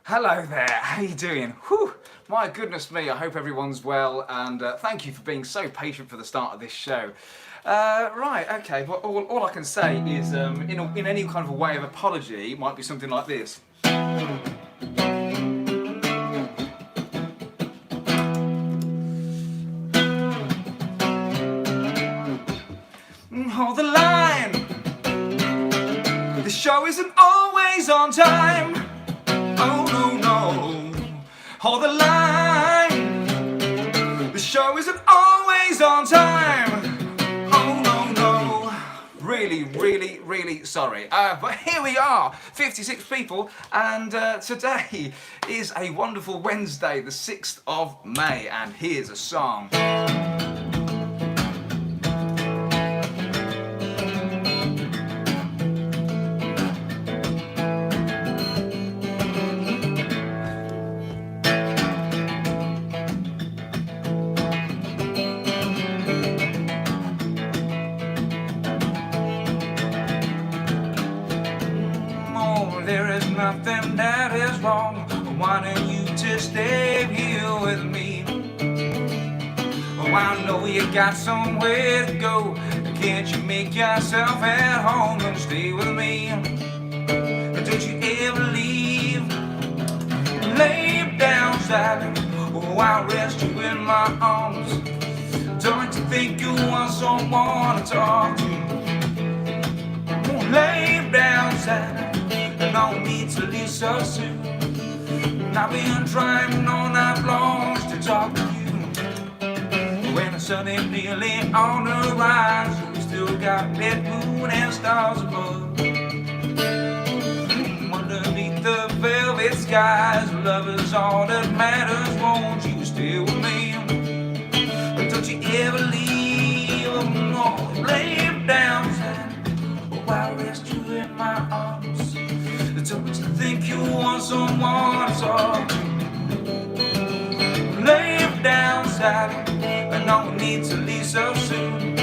Hello there, how you doing? Whew, my goodness me, I hope everyone's well, and thank you for being so patient for the start of this show. Right, okay, well, all I can say is, in any kind of a way of apology, it might be something like this. Hold the line, the show isn't always on time. Oh no, no, hold the line, the show isn't always on time. Oh no, no, really sorry. But here we are, 56 people, and today is a wonderful Wednesday, the 6th of May, and here's a song. There is nothing that is wrong. Why don't you just stay here with me? Oh, I know you got somewhere to go. Can't you make yourself at home and stay with me? Don't you ever leave? Lay down silent. Oh, I'll rest you in my arms. Don't you think you want someone to talk to? Oh, lay down silent. No need to leave so soon. I've been trying all night long to talk to you. When the sun is nearly on the rise, we still got red moon and stars above. Underneath the velvet skies, love is all that matters. Won't you stay with me? Don't you ever leave? No, lay down, oh, I'll rest you in my arms. Don't you think you want someone to talk to? Lay down silent, and no need to leave so soon.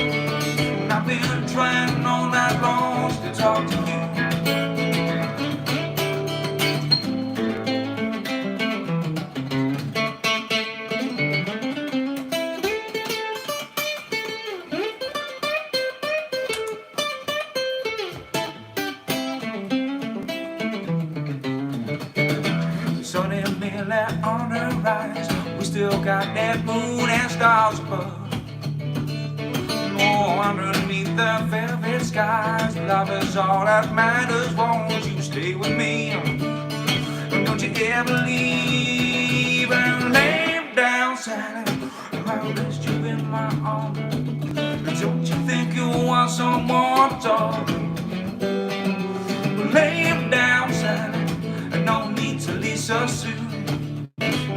I've been trying all night long to talk to you. Sun is nearly on the rise. We still got that moon and stars above. Oh, underneath the velvet skies, love is all that matters. Won't you stay with me? Don't you ever leave and lay down silent. I'll rest you in my arms. Don't you think you want someone to talk? Lay down silent, and no need to leave so soon.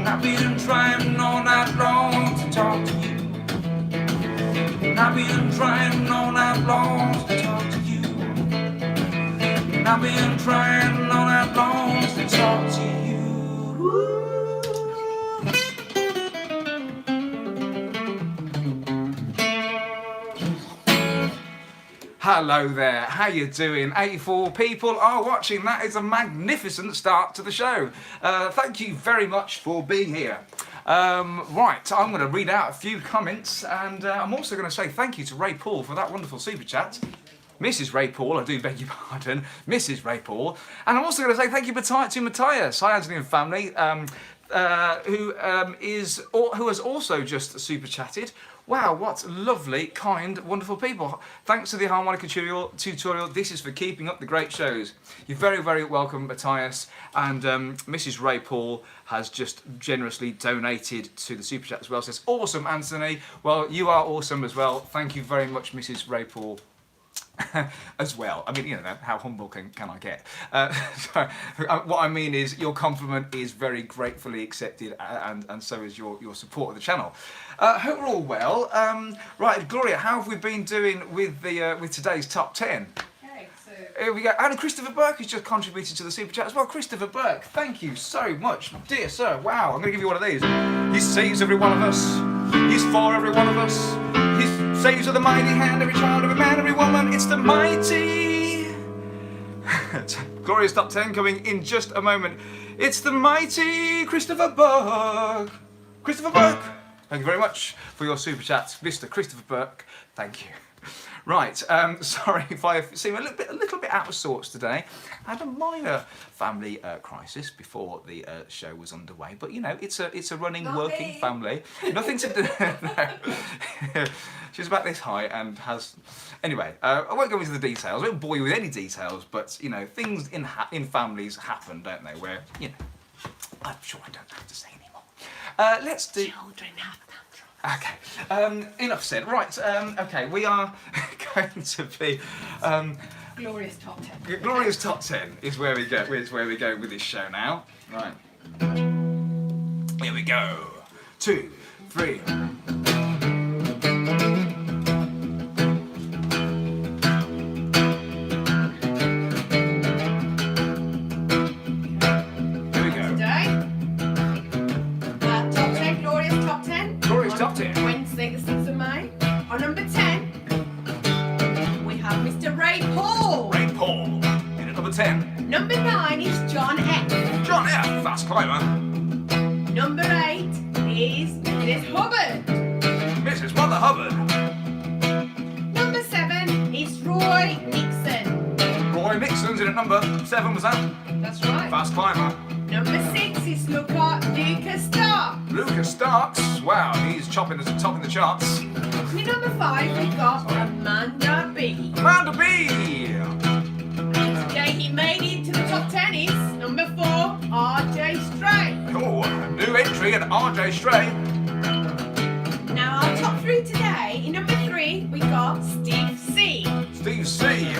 I've been trying all night long to talk to you. I've been trying all night long to talk to you. I've been trying all night long to talk to you. Hello there, how you doing? 84 people are watching. That is a magnificent start to the show. Thank you very much for being here. Right, I'm going to read out a few comments, and I'm also going to say thank you to Ray Paul for that wonderful super chat. Mrs. Ray Paul, I do beg your pardon, Mrs. Ray Paul. And I'm also going to say thank you to Matthias, hi Anthony and family, who has also just super chatted. Wow, what lovely, kind, wonderful people. Thanks to the harmonica tutorial. This is for keeping up the great shows. You're very welcome, Matthias. And Mrs. Ray Paul has just generously donated to the super chat as well. Says, awesome, Anthony. Well, you are awesome as well. Thank you very much, Mrs. Ray Paul. As well. I mean, you know, how humble can I get? So, what I mean is your compliment is very gratefully accepted, and so is your support of the channel. Hope we're all well. Right, Gloria, how have we been doing with today's top 10? Okay, so Here we go. And Christopher Burke has just contributed to the super chat as well. Christopher Burke, thank you so much, dear sir. Wow, I'm going to give you one of these. He saves every one of us. He's for every one of us. He saves with a mighty hand every child, every man, every woman. It's the mighty. Gloria's top 10 coming in just a moment. It's the mighty Christopher Burke. Christopher Burke, thank you very much for your super chat, Mr. Christopher Burke. Thank you. Right, sorry if I seem a little bit out of sorts today. I had a minor family crisis before the show was underway, but you know, it's a running, working family. Nothing to do. No. She's about this high and has. Anyway, I won't go into the details. I won't bore you with any details, but you know, things in families happen, don't they? Where you know, I'm sure I don't have to say anymore. Let's do. Children have tantrums. Okay, enough said. Right, okay, we are going to be Glorious top 10. glorious top 10 is where we go. Is where we go with this show now. Right, here we go. 2, 3. Here we go. Today, top 10, glorious top 10. Glorious On top 10. Wednesday, the 6th of May. On number 10, we have Mr. Ray Paul. Ray Paul. In at number 10. Number 9 is John F. John F. Fast climber. Number 8 is Mrs. Hubbard. Mrs. Mother Hubbard. Number 7 is Roy Nixon. Roy Nixon's in at number 7. Was that? That's right. Fast climber. Number 6 is Lucas Stark. Lucas Starks. Wow, he's topping the charts. In number 5, we got Amanda B. Amanda B. Today he made it to the top 10 is number 4, RJ Stray. Oh, a new entry at RJ Stray. Now our top 3 today, in number 3, we got Steve C. Steve C.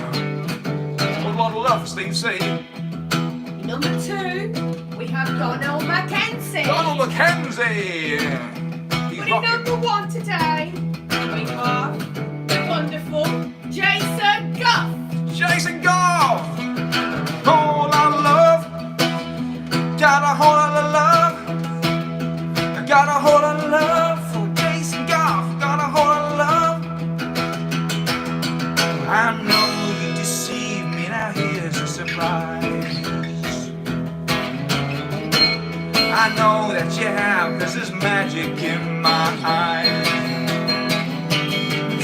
What a lot of love for Steve C. In number 2, we have Donald Mackenzie. Donald McKenzie. He's But in rocking. number 1 today, we have the wonderful Jason Guff. Jason Goff. Whole lot of love. Got a whole lot of love. Got a whole lot of love for Jason Goff. Got a whole lot of love. I know you deceived me. Now here's a surprise. I know that you have, 'cause there's magic in my eyes.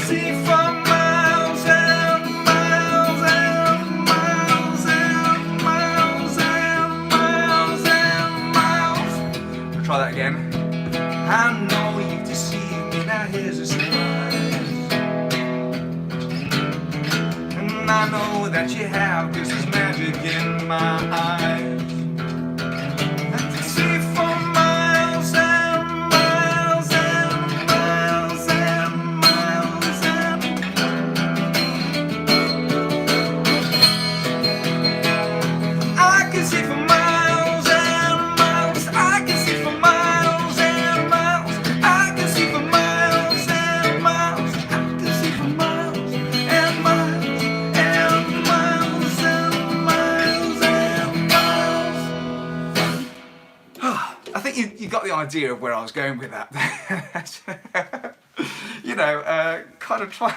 See for miles and miles and miles and miles and miles and miles. I'll try that again. I know you deceived me, now here's a surprise. And I know that you have, 'cause there's magic in my eyes. See for miles and miles and miles and miles and I can see for miles and miles. I can see for miles and miles. I can see for miles and miles. I can see for miles and miles and miles and miles and miles. I think you got the idea of where I was going with that. You know, kind of try.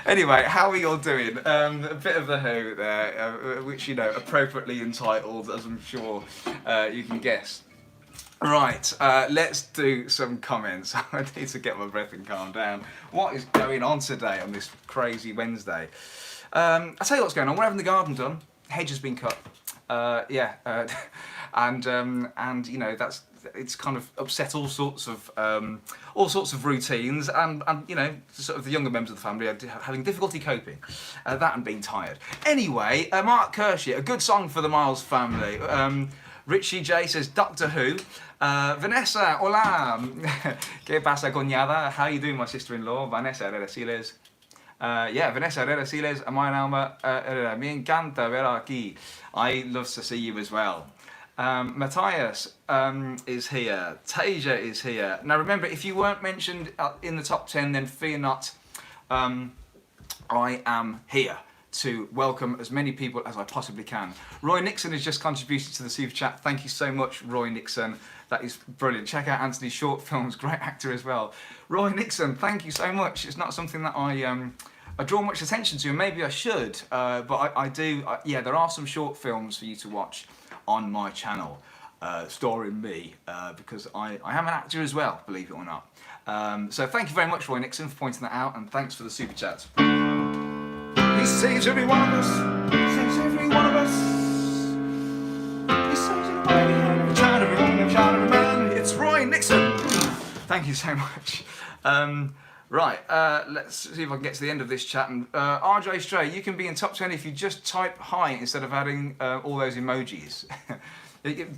Anyway, how are you all doing? A bit of the Who there, which, you know, appropriately entitled, as I'm sure you can guess. Right, let's do some comments. I need to get my breath and calm down. What is going on today on this crazy Wednesday? I'll tell you what's going on. We're having the garden done. Hedge has been cut. And you know, it's kind of upset all sorts of routines, and you know, sort of the younger members of the family are having difficulty coping, that and being tired. Anyway, Mark Kershey, a good song for the Miles family. Richie J says Doctor Who. Vanessa, hola. ¿Qué pasa, coñada? How you doing, my sister-in-law? Vanessa Herrera Siles. Vanessa Herrera Siles, my name, me encanta ver aquí. I love to see you as well. Matthias is here. Tasia is here. Now remember, if you weren't mentioned in the top 10, then fear not. I am here to welcome as many people as I possibly can. Roy Nixon has just contributed to the super chat. Thank you so much, Roy Nixon. That is brilliant. Check out Anthony's short films, great actor as well. Roy Nixon, thank you so much. It's not something that I draw much attention to, and maybe I should, but I do. Yeah, there are some short films for you to watch on my channel, starring me, because I am an actor as well, believe it or not. So thank you very much, Roy Nixon, for pointing that out, and thanks for the super chat. He saves every one of us, saves every one of us. He saves every child, every child, every man. It's Roy Nixon. Thank you so much. Right, let's see if I can get to the end of this chat. And RJ Stray, you can be in top 10 if you just type hi instead of adding all those emojis.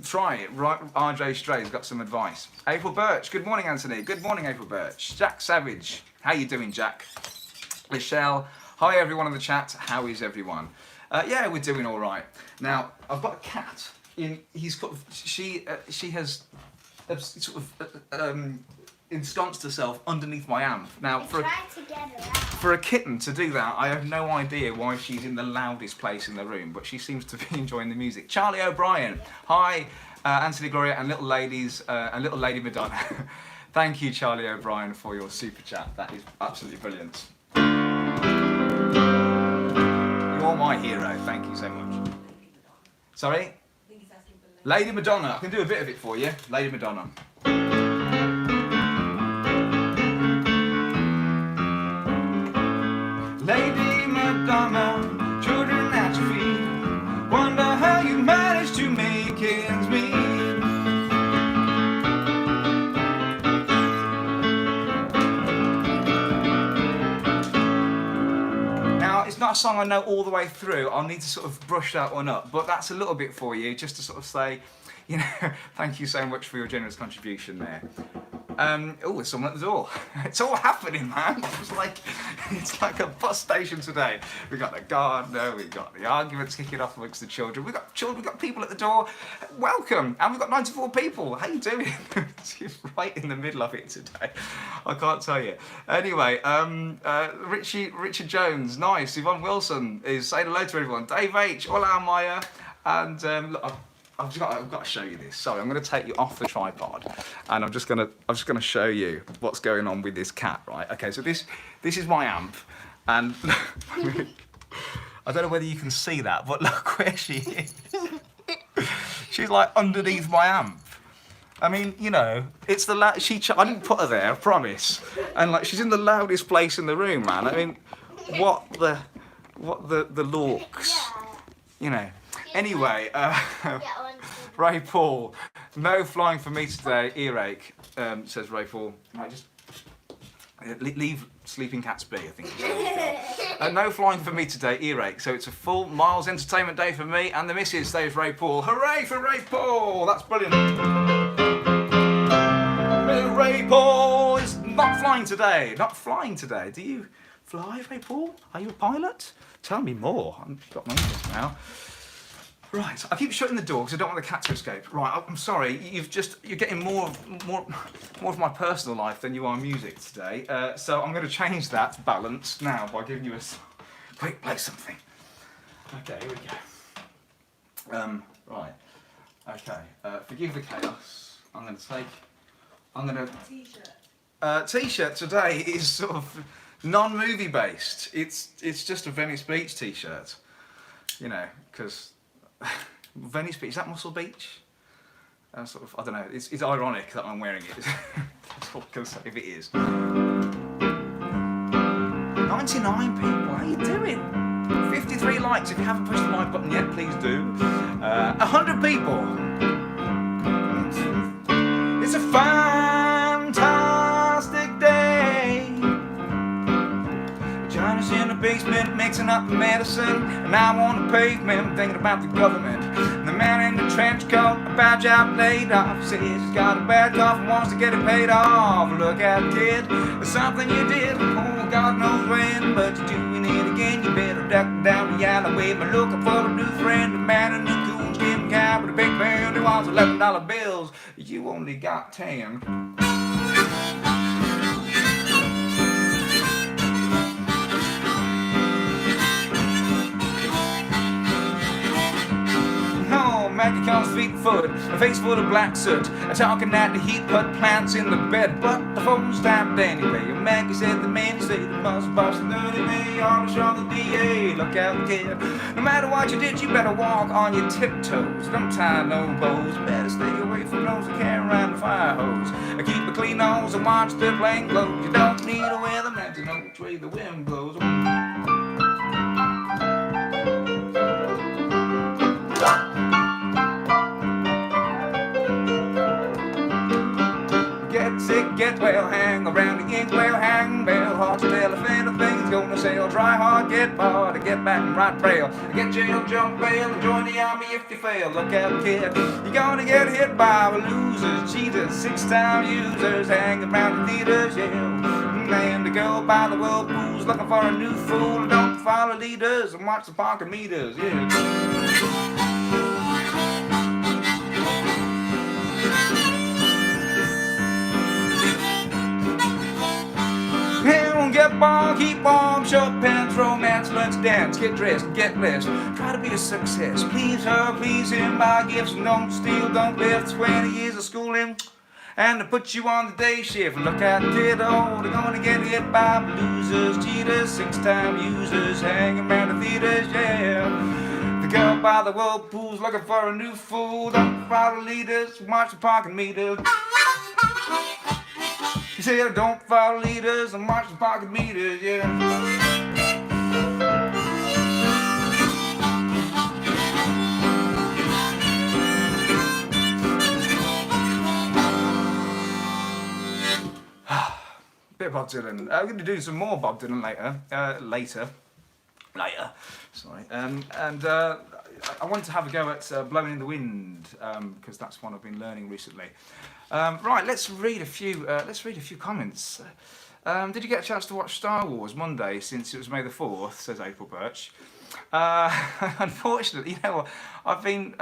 Try it. Right, RJ Stray's got some advice. April Birch, good morning, Anthony. Good morning, April Birch. Jack Savage, how you doing, Jack? Michelle, hi everyone in the chat. How is everyone? Yeah, we're doing all right. Now, I've got a cat. She has sort of ensconced herself underneath my amp. Now, for a kitten to do that, I have no idea why she's in the loudest place in the room, but she seems to be enjoying the music. Charlie O'Brien, hi, Anthony Gloria and little ladies and little Lady Madonna. Thank you, Charlie O'Brien, for your super chat. That is absolutely brilliant. You're my hero. Thank you so much. Sorry? Lady Madonna. I can do a bit of it for you. Lady Madonna. Lady Madonna, children at your feet, wonder how you managed to make ends meet. Now, it's not a song I know all the way through. I'll need to sort of brush that one up, but that's a little bit for you, just to sort of say, you know, thank you so much for your generous contribution there. Oh, there's someone at the door. It's all happening, man. It's like a bus station today. We got the gardener, we got the arguments kicking off amongst the children. We got people at the door. Welcome, and we've got 94 people. How you doing? She's right in the middle of it today. I can't tell you. Anyway, Richard Jones, nice. Yvonne Wilson is saying hello to everyone. Dave H, hola Maya, and look, I've got to show you this. Sorry, I'm going to take you off the tripod, and I'm just going to show you what's going on with this cat, right? Okay, so this is my amp, and I don't know whether you can see that, but look where she is. She's like underneath my amp. I mean, you know, it's the I didn't put her there, I promise. And like, she's in the loudest place in the room, man. I mean, what the lorks, you know. Anyway, Ray Paul, no flying for me today, earache, says Ray Paul. I just leave sleeping cats be, I think. No flying for me today, earache. So it's a full Miles entertainment day for me and the missus, says Ray Paul. Hooray for Ray Paul! That's brilliant. Ray Paul is not flying today. Not flying today. Do you fly, Ray Paul? Are you a pilot? Tell me more. I've got my interest now. Right, I keep shutting the door because I don't want the cat to escape. Right, I'm sorry, you're getting more of my personal life than you are music today. So I'm going to change that balance now by giving you a quick play something. Okay, here we go. Right, okay. Forgive the chaos. T-shirt today is sort of non-movie based. It's just a Venice Beach T-shirt, you know, because. Venice Beach, is that Muscle Beach? Sort of, I don't know, it's ironic that I'm wearing it. That's all I can say if it is. 99 people, how you doing? 53 likes, if you haven't pushed the like button yet, please do. 100 people. It's a fantastic day. Johnny's in the basement mixing up the medicine, and I'm on the pavement thinking about the government. And the man in the trench coat, a bad job laid off, says he's got a bad cough and wants to get it paid off. Look out, kid, it's something you did, oh God knows when, but you're doing it again. You better duck down the alleyway, but looking for a new friend. The man in the coonskin cap with a big band who wants $11 bills. You only got 10. Maggie comes feet and foot, a face full of black soot, talking at the heat, put plants in the bed, but the phone's tapped anyway. Maggie said the man say the bus busting early me on the show the DA. Look out, kid. No matter what you did, you better walk on your tiptoes. Don't tie no bows. Better stay away from those that carry around the fire hose. Keep a clean nose and watch the plain clothes. You don't need a weatherman to know which way the wind blows. Get sick, get well, hang around the inkwell, hang bell, hard to tell if anything's gonna sail. Try hard, get hard, to get back and right trail. Get jail, jump bail, and join the army if you fail. Look out, kid, you're gonna get hit by losers, cheaters, six-time users, hanging around the theaters, yeah. And to go by the whirlpools looking for a new fool. Don't follow leaders and watch the parking meters, yeah. Get ball, keep warm, short pants, romance, lunch, dance, get dressed, get less. Try to be a success. Please her, please him, buy gifts, and don't steal, don't lift. 20 years of schooling, and to put you on the day shift. Look out, kiddo, they're gonna get hit by losers, cheaters, six-time users, hanging around the theaters, yeah. The girl by the whirlpools looking for a new fool. Don't follow leaders, watch the parking meters. He said, don't follow leaders and watch the pocket meters, yeah. Bit of Bob Dylan. We're going to do some more Bob Dylan later. Sorry. I wanted to have a go at Blowing in the Wind because that's one I've been learning recently. Right, let's read a few comments. Did you get a chance to watch Star Wars Monday since it was May the 4th, says April Birch. Unfortunately, you know what, I've been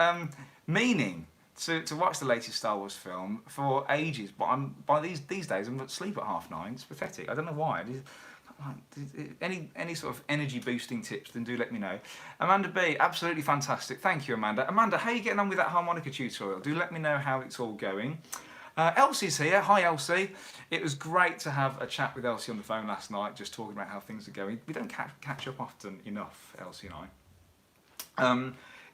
meaning to watch the latest Star Wars film for ages, but by these days I'm asleep at 9:30. It's pathetic. I don't know why. Any sort of energy boosting tips, then do let me know. Amanda B, absolutely fantastic. Thank you, Amanda. Amanda, how are you getting on with that harmonica tutorial? Do let me know how it's all going. Elsie's here. Hi, Elsie. It was great to have a chat with Elsie on the phone last night, just talking about how things are going. We don't catch up often enough, Elsie and I.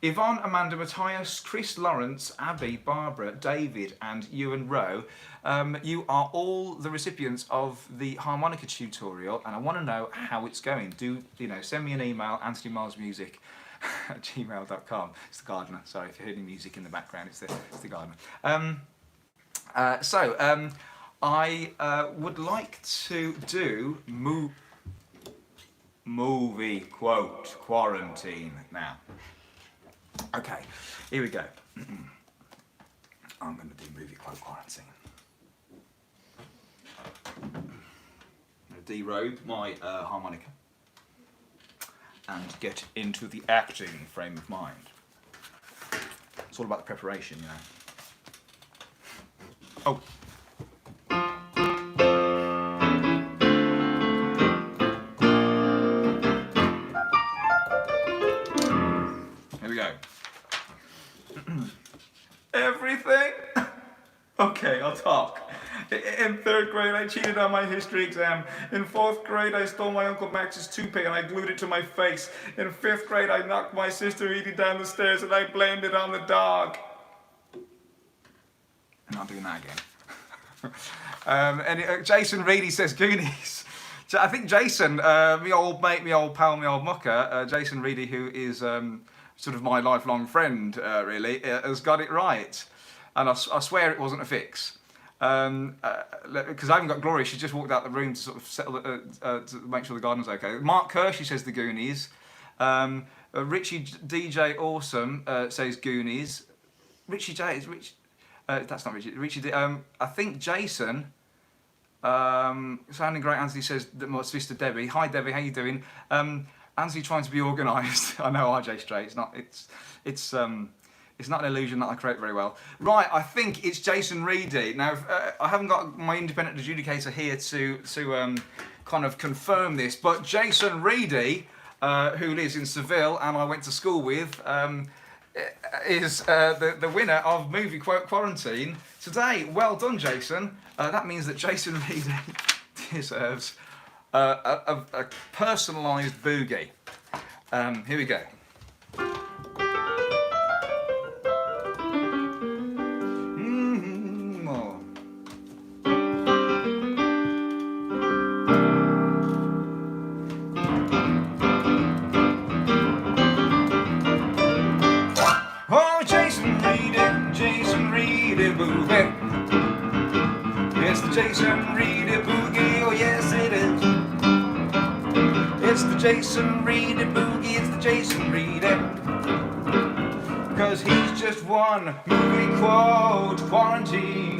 Yvonne, Amanda, Matthias, Chris, Lawrence, Abby, Barbara, David and Ewan Rowe, you are all the recipients of the harmonica tutorial and I want to know how it's going. Do, send me an email, anthonymilesmusic@gmail.com. It's the gardener, sorry if you're hearing music in the background, it's the gardener. I would like to do movie quote quarantine now. Okay, here we go. I'm going to do movie quote quarantine. I'm going to derobe my harmonica and get into the acting frame of mind. It's all about the preparation, Oh. Here we go. Everything? Okay, I'll talk. In 3rd grade, I cheated on my history exam. In 4th grade, I stole my Uncle Max's toupee and I glued it to my face. In 5th grade, I knocked my sister Edie down the stairs and I blamed it on the dog. I'm not doing that again. Jason Reedy says Goonies. I think Jason, me old mate, me old pal, me old mucker, Jason Reedy, who is sort of my lifelong friend, really, has got it right. And I swear it wasn't a fix. Because I haven't got Gloria, she just walked out the room to sort of settle, to make sure the garden's okay. Mark Kershey says the Goonies. Richie DJ Awesome says Goonies. Richie J is Rich. That's not Richie. Richie D. I think Jason. Sounding great. Anthony says that my sister Debbie. Hi Debbie, how you doing? Anthony trying to be organised. I know RJ Straight. It's not an illusion that I create very well. Right, I think it's Jason Reedy. Now, I haven't got my independent adjudicator here to kind of confirm this, but Jason Reedy, who lives in Seville and I went to school with, is the winner of Movie Quote Quarantine today. Well done, Jason. That means that Jason Reedy deserves a personalised boogie. Here we go. More. Oh, Jason Reedy boogie. It's the Jason Reedy boogie, oh yes it is. It's the Jason Reedy boogie, it's the Jason Reedy. Cause he's just one movie quote quarantine.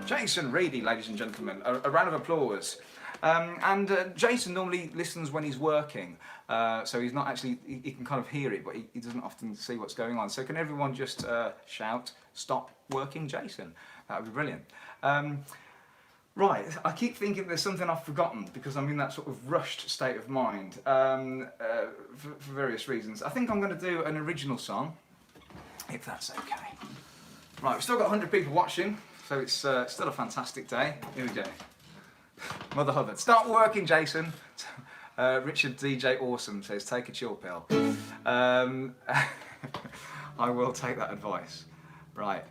Jason Reedy, ladies and gentlemen, a round of applause. Jason normally listens when he's working, so he's not actually, he can kind of hear it, but he doesn't often see what's going on. So can everyone just shout, "Stop working, Jason"? That would be brilliant. Right, I keep thinking there's something I've forgotten because I'm in that sort of rushed state of mind for various reasons. I think I'm going to do an original song, if that's okay. Right, we've still got 100 people watching, so it's still a fantastic day. Here we go. Mother Hubbard, start working, Jason. Richard DJ Awesome says, take a chill pill. I will take that advice. Right.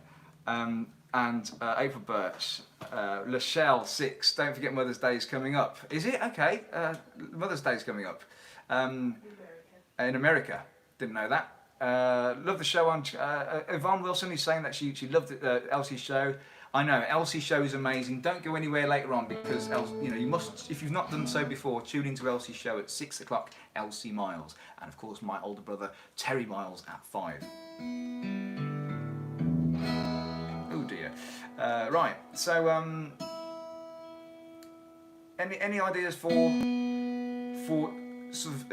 April Birch, Lachelle 6, don't forget Mother's Day is coming up. Is it? Okay, Mother's Day is coming up. In America. Didn't know that. Love the show on, Yvonne Wilson is saying that she loved Elsie's show. I know, Elsie's show is amazing. Don't go anywhere later on because you must, if you've not done so before, tune into Elsie's show at 6 o'clock, Elsie Miles. And of course my older brother, Terry Miles at 5. Oh dear. Right, so any ideas for sort of,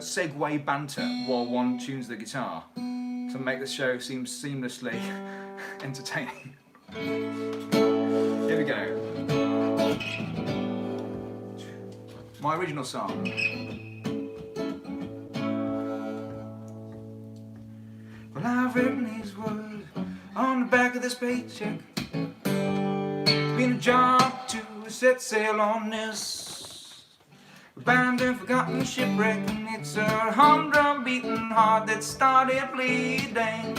segue banter while one tunes the guitar to make the show seem seamlessly entertaining? Here we go. My original song. Well, I've written these words on the back of this paycheck. Been a job to set sail on this bound and forgotten shipwreck, and it's a humdrum beating heart that started bleeding.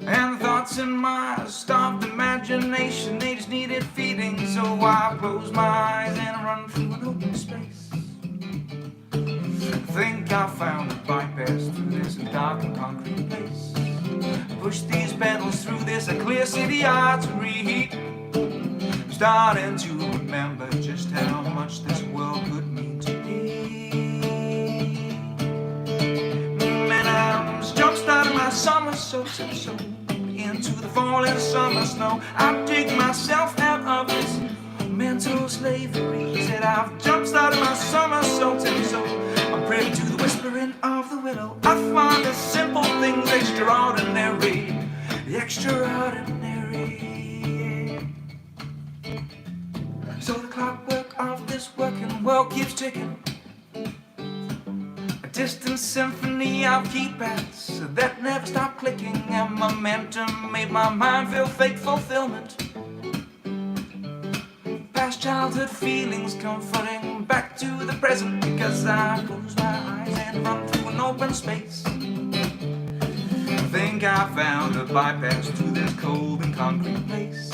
And the thoughts in my starved imagination, they just needed feeding. So I close my eyes and run through an open space. I think I found a bypass through this dark and concrete place. Push these pedals through this clear city artery. I'm starting to remember just how much this world could mean to me. And I'm jump-starting my somersaulting soul into the falling summer snow. I dig myself out of this mental slavery. Said I've jump-started my somersaulting soul. I'm privy to the whispering of the willow. I find the simple things extraordinary, extraordinary. So the clockwork of this working world keeps ticking. A distant symphony of keypads that never stop clicking, and momentum made my mind feel fake fulfillment. Past childhood feelings comforting back to the present, because I close my eyes and run through an open space. I think I found a bypass to this cold and concrete place.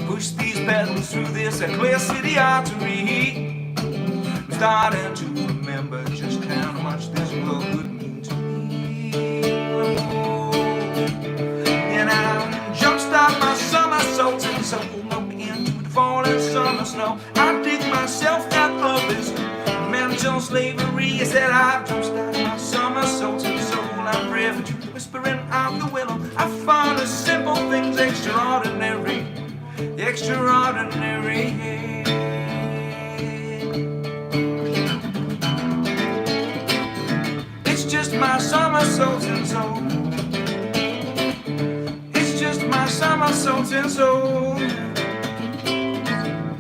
Push these pedals through this clear city artery. I'm starting to remember just how much this world could mean to me. And I jumpstart my somersaulting soul into the falling summer snow. I dig myself out of this mental slavery. I said I've jumpstarted my somersaulting soul. I'm privy to the whispering of the willow. I find the simple things extraordinary, extraordinary. It's just my somersaulting soul. It's just my somersaulting soul.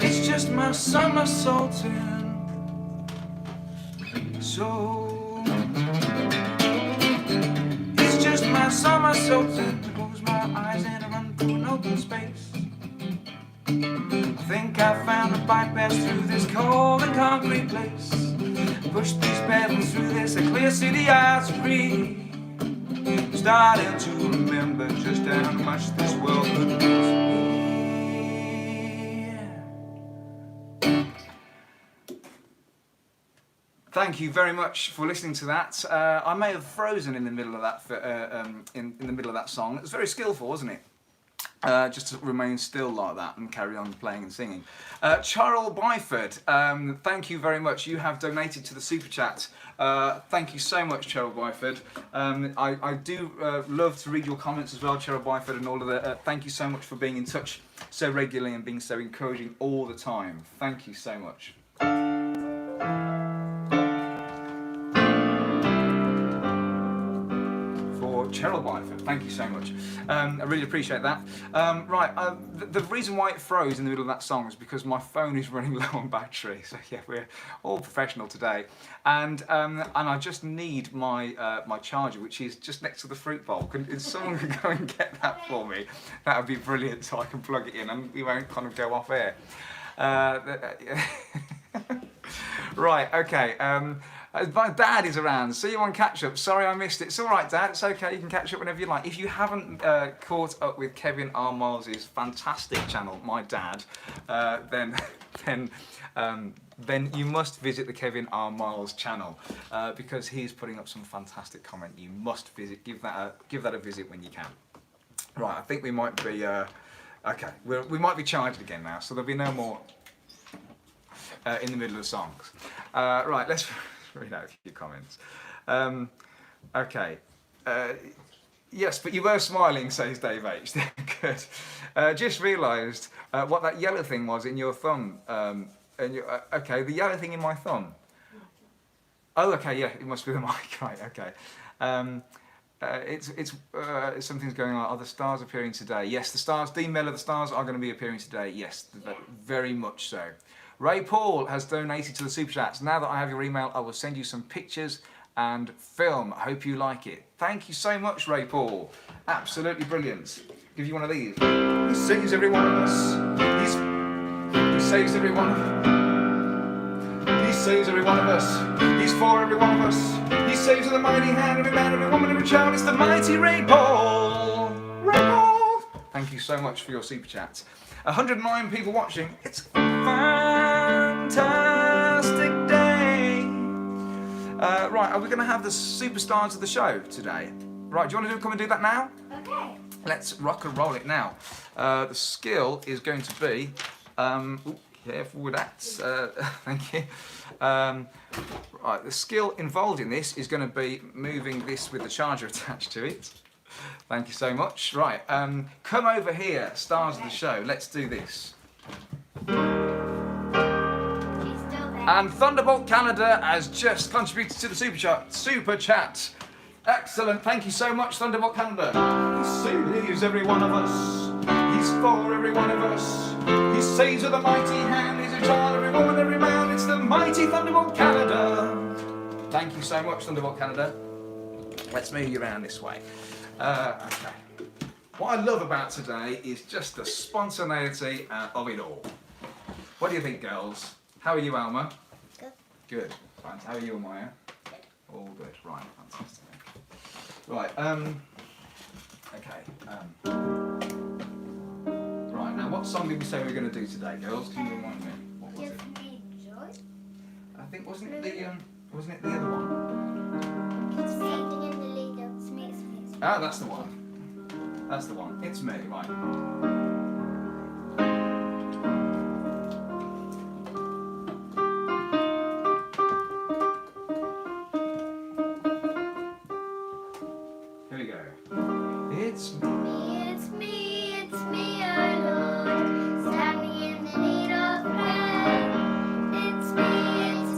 It's just my somersaulting soul. It's just my soul, my soul. To close my eyes and I run through an open space. I think I found a bypass through this cold and concrete place. Push these pedals through this clear city I breathe. Starting to remember just how much this world could be. Thank you very much for listening to that. I may have frozen in the middle of that in the middle of that song. It was very skillful, wasn't it? Just to remain still like that and carry on playing and singing. Charles Byford, thank you very much. You have donated to the Super Chat. Thank you so much, Charles Byford. I do love to read your comments as well, Charles Byford, and all of that. Thank you so much for being in touch so regularly and being so encouraging all the time. Thank you so much. Cheryl Byford, thank you so much. I really appreciate that. The reason why it froze in the middle of that song is because my phone is running low on battery. So yeah, we're all professional today, and I just need my my charger, which is just next to the fruit bowl. If someone could go and get that for me, that would be brilliant, so I can plug it in and we won't kind of go off air. Right, okay. My dad is around. See you on catch up. Sorry I missed it. It's all right, Dad. It's okay. You can catch up whenever you like. If you haven't caught up with Kevin R. Miles' fantastic channel, My Dad, then you must visit the Kevin R. Miles channel because he's putting up some fantastic comment. You must visit. Give that a visit when you can. Right. I think we might be okay. We might be charged again now, so there'll be no more in the middle of songs. Right. Let's read out a few comments. Okay. Yes, but you were smiling, says Dave H. Good. Just realised what that yellow thing was in your thumb. Okay, the yellow thing in my thumb. Oh, okay, yeah, it must be the mic, right? Okay. Something's going on. Are the stars appearing today? Yes, the stars. Dean Miller, the stars are going to be appearing today. Yes, very much so. Ray Paul has donated to the Super Chats. Now that I have your email, I will send you some pictures and film. I hope you like it. Thank you so much, Ray Paul. Absolutely brilliant. Give you one of these. He saves every one of us. He saves every one of us. He saves every one of us. He's for every one of us. He saves with a mighty hand, every man, every woman, every child. It's the mighty Ray Paul. Ray Paul. Thank you so much for your Super Chats. 109 people watching. It's a fantastic day. Right, are we going to have the superstars of the show today? Right, do you want to come and do that now? Okay. Let's rock and roll it now. The skill is going to be, careful with that, thank you. Right, the skill involved in this is going to be moving this with the charger attached to it. Thank you so much. Right, come over here, stars of the show. Let's do this. And Thunderbolt Canada has just contributed to the Super Chat. Excellent, thank you so much, Thunderbolt Canada. He saves every one of us. He's for every one of us. He saves with a mighty hand. He's a child, every woman, every man. It's the mighty Thunderbolt Canada. Thank you so much, Thunderbolt Canada. Let's move you around this way. Okay. What I love about today is just the spontaneity of it all. What do you think, girls? How are you, Alma? Good. Good. Fine. How are you, Maya? Good. All good. Right. Fantastic. Right. Okay. Right. Now, what song did we say we were going to do today, girls? Can you remind me? What was it? Give me joy. I think wasn't it the other one? It's standing in the lead of Smith. Ah, that's the one. That's the one. It's me. Right. Here we go. It's me. It's me, oh Lord, standing in the need of prayer. It's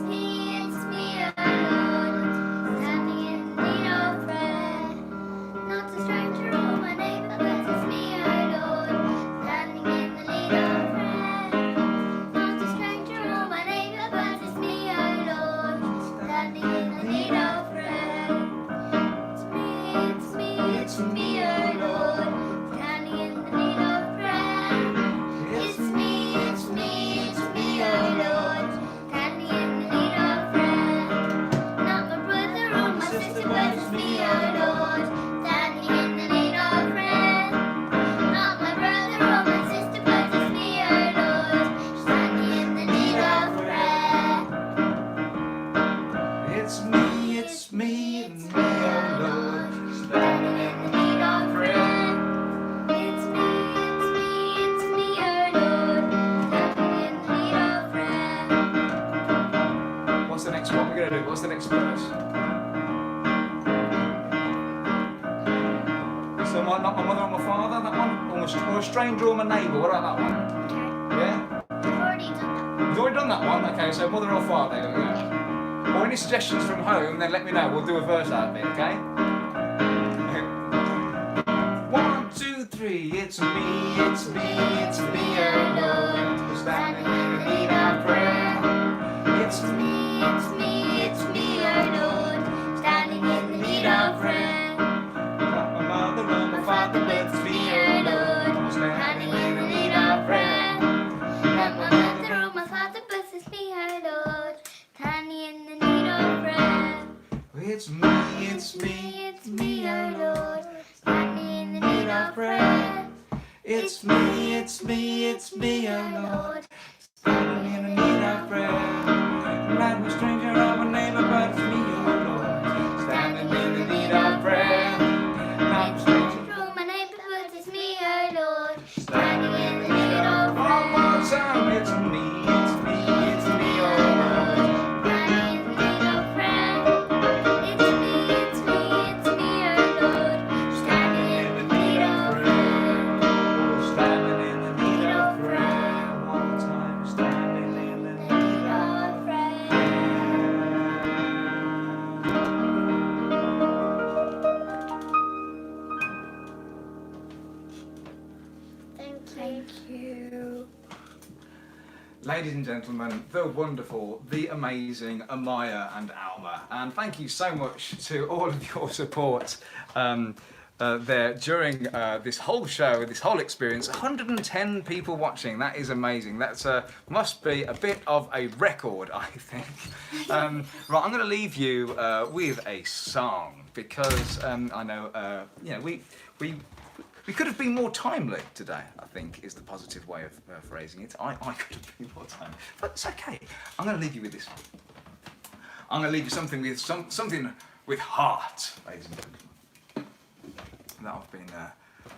me, oh Lord, standing in the need of prayer. Not a stranger or my neighbor, but it's me, oh Lord, standing in the need of prayer. Not a stranger or my neighbor, but it's me, oh Lord, standing in the sister, but it's me, oh Lord, standing in the need of prayer. Not my brother or my sister, but it's me, oh Lord, standing in the need of prayer. It's me, it's me, It's it's me, me, oh oh Lord, Lord, standing in the need of prayer. It's me, it's me, oh Lord, standing in the need of prayer. What's the next one we're going to do? What's the next verse? So not my mother or my father, that one? Or a stranger or my neighbour, what about that one? Okay, Yeah? I've already done that. You've already done that one? Okay, so mother or father, there we go. Or any suggestions from home, then let me know. We'll do a verse out of it, okay? 1, 2, 3, it's me, it's me, it's me, oh Lord, standing in the need of prayer. It's me, It's me, oh Lord, standing in the need of prayer. not my mother or my father, but it's me, Oh oh Lord, Lord, standing in the need of prayer. Not my mother or my father, but it's me, oh Lord, standing in the need of prayer. It's me, it's me, It's me, oh Lord, standing in the need of prayer. it's me, it's me, it's me, oh Lord, standing in the need of prayer. Not a stranger or my neighbor, but it's me, oh Lord, standing in the need of prayer. Not a stranger. Through my neighbor, but it's me, oh Lord, standing in the need of One prayer. more time, it's me, it's me, it's me, oh Lord. Standing in the need of prayer. It's me, oh Lord, standing in the need of prayer. Standing in the need of prayer. prayer. One more time, standing in the The need need of of prayer. Thank you. Ladies and gentlemen, the wonderful, the amazing Amaya and Alma, and thank you so much to all of your support there during this whole show, this whole experience. 110 people watching, that is amazing. That's must be a bit of a record, I think. Right, I'm going to leave you with a song because I know, we could have been more timely today, I think, is the positive way of phrasing it. I could have been more timely, but it's okay. I'm going to leave you with this one. I'm going to leave you something with heart, ladies and gentlemen, that I've been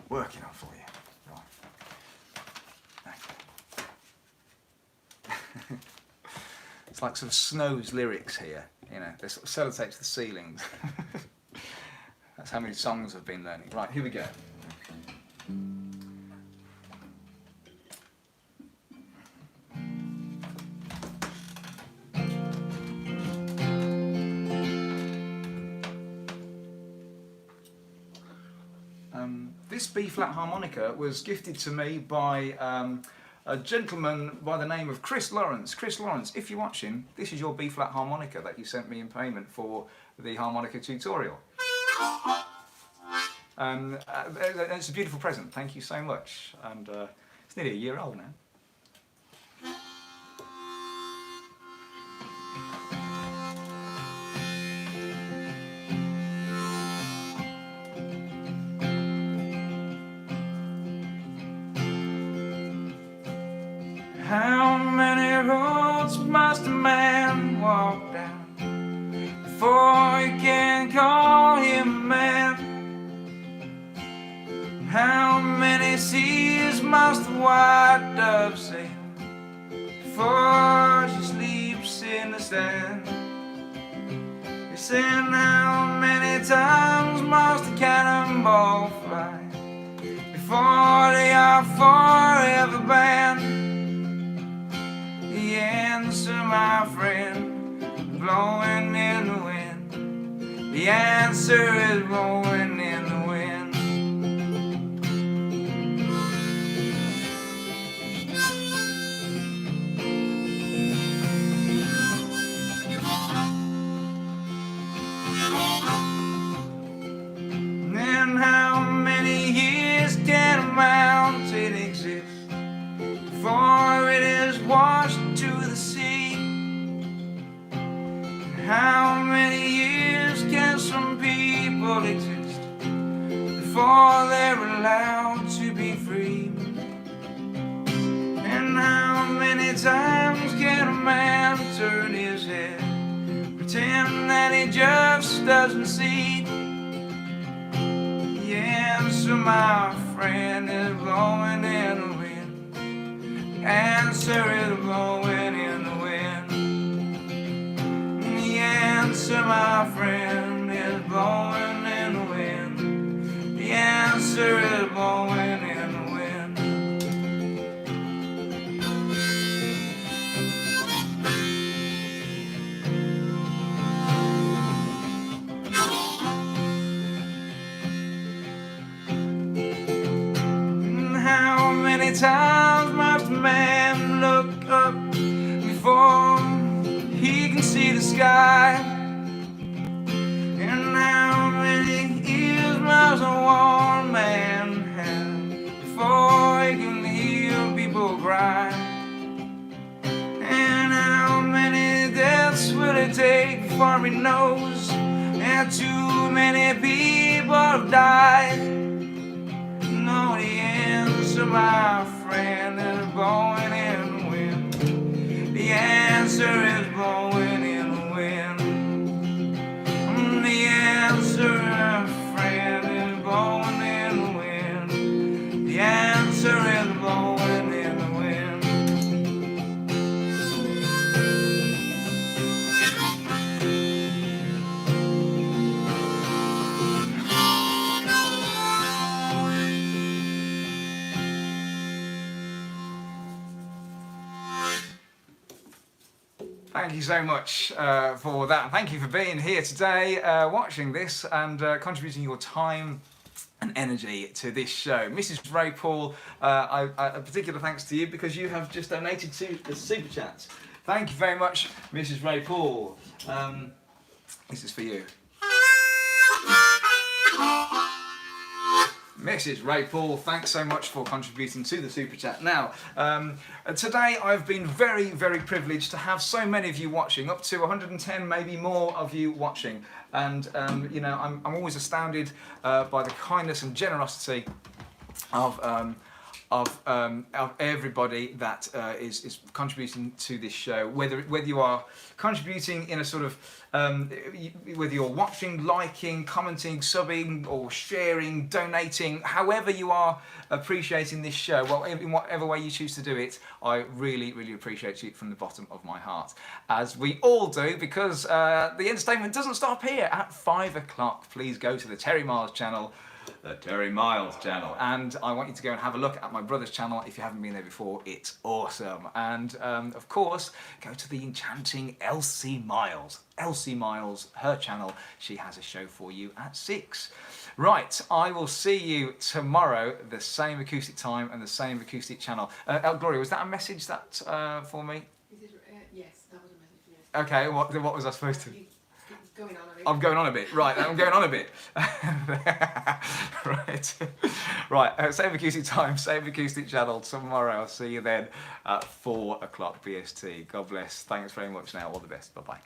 working on for you. Right. Okay. It's like sort of Snow's lyrics here, you know, they're sort of sellotape to the ceilings. That's how many songs I've been learning. Right, here we go. This B-flat harmonica was gifted to me by a gentleman by the name of Chris Lawrence. Chris Lawrence, if you're watching, this is your B-flat harmonica that you sent me in payment for the harmonica tutorial. It's a beautiful present, thank you so much. And it's nearly a year old now. How many roads must a man walk down before you can call him a man? How many seas must the white dove sail before she sleeps in the sand? They said, how many times must a cannonball fly before they are forever banned? The answer, my friend, blowing in the wind. The answer is blowing in the wind. And how many years can a mountain exist before it is washed to the sea? How many years can before they're allowed to be free. And how many times can a man turn his head, pretend that he just doesn't see? The answer, my friend, is blowing in the wind. The answer is blowing in the wind. The answer, my friend, is blowing in the wind. The answer is blowing in the wind. How many times must a man look up before he can see the sky? And how many ears must a one man have before he can hear people cry? And how many deaths will it take before he knows that too many people have died? No, the answer, my friend, is blowing in the wind. The answer is blowing in the wind. The answer, my friend, is blowing in the wind. The answer is blowing in the wind. Thank you so much for that. Thank you for being here today, watching this and contributing your time and energy to this show. Mrs. Ray Paul, a particular thanks to you because you have just donated to the Super Chat. Thank you very much, Mrs. Ray Paul. This is for you. Mrs. Ray Paul, thanks so much for contributing to the Super Chat. Now, today I've been very, very privileged to have so many of you watching, up to 110, maybe more of you watching. And, you know, I'm always astounded by the kindness and generosity of everybody that is contributing to this show, whether you are contributing in a sort of whether you're watching, liking, commenting, subbing, or sharing, donating, however you are appreciating this show, well, in whatever way you choose to do it, I really, really appreciate you from the bottom of my heart, as we all do, because the entertainment doesn't stop here at 5 o'clock. Please go to the Terry Miles channel. The Terry Miles channel, and I want you to go and have a look at my brother's channel if you haven't been there before. It's awesome. And of course, go to the enchanting Elsie Miles. Elsie Miles, her channel, she has a show for you at 6. Right, I will see you tomorrow, the same acoustic time and the same acoustic channel. Gloria, was that a message that for me? Yes, that was a message. Yes. Okay, what was I supposed to? Going on a bit. I'm going on a bit, right, I'm going on a bit. Right, same acoustic time, same acoustic channel tomorrow. I'll see you then at 4 o'clock BST. God bless, thanks very much now, all the best, bye-bye.